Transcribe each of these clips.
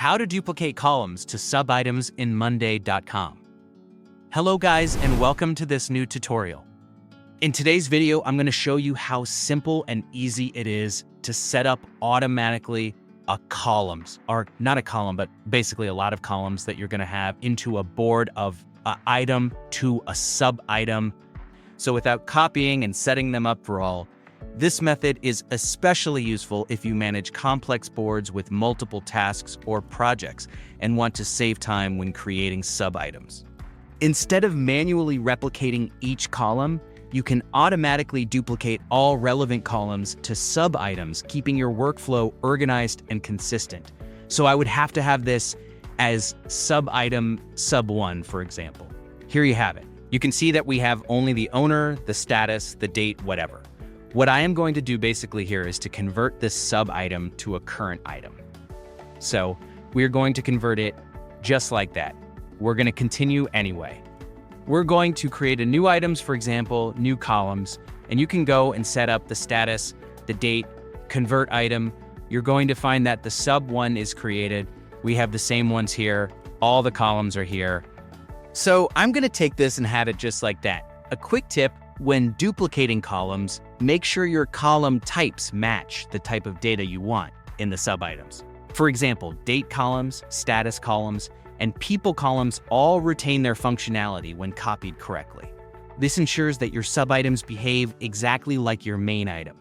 How to duplicate columns to subitems in Monday.com. Hello guys, and welcome to this new tutorial. In today's video, I'm going to show you how simple and easy it is to set up automatically columns, or not a column, but basically a lot of columns that you're going to have into a board of an item to a sub-item. So without copying and setting them up for all, this method is especially useful if you manage complex boards with multiple tasks or projects and want to save time when creating sub-items. Instead of manually replicating each column, you can automatically duplicate all relevant columns to sub-items, keeping your workflow organized and consistent. So I would have to have this as sub-item sub1, for example. Here you have it. You can see that we have only the owner, the status, the date, whatever. What I am going to do basically here is to convert this sub-item to a current item. So we're going to convert it just like that. We're going to continue anyway. We're going to create a new items, for example, new columns, and you can go and set up the status, the date, convert item. You're going to find that the sub1 is created. We have the same ones here. All the columns are here. So I'm going to take this and have it just like that. A quick tip: when duplicating columns, make sure your column types match the type of data you want in the sub-items. For example, date columns, status columns, and people columns all retain their functionality when copied correctly. This ensures that your sub-items behave exactly like your main item.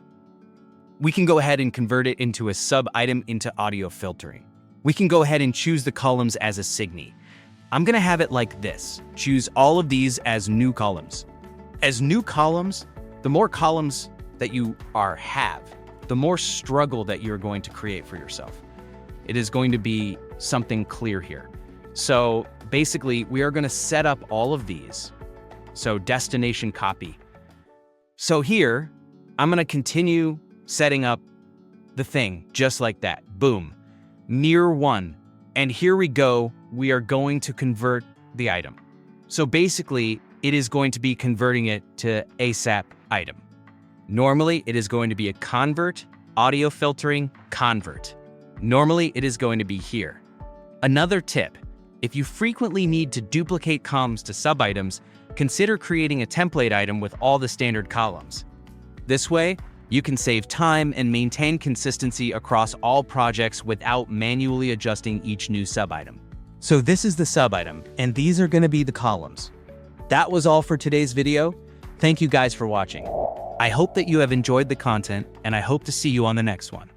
We can go ahead and convert it into a sub-item into audio filtering. We can go ahead and choose the columns as a signe. I'm going to have it like this. Choose all of these as new columns. As new columns, the more columns that you have, the more struggle that you're going to create for yourself. It is going to be something clear here. So basically, we are going to set up all of these. So destination copy. So here, I'm going to continue setting up the thing just like that. Boom. Near one. And here we go. We are going to convert the item. So basically, it is going to be converting it to ASAP item. Normally, it is going to be a convert, audio filtering, convert. Normally, it is going to be here. Another tip: if you frequently need to duplicate columns to sub-items, consider creating a template item with all the standard columns. This way, you can save time and maintain consistency across all projects without manually adjusting each new sub-item. So this is the sub-item, and these are going to be the columns. That was all for today's video. Thank you guys for watching. I hope that you have enjoyed the content, and I hope to see you on the next one.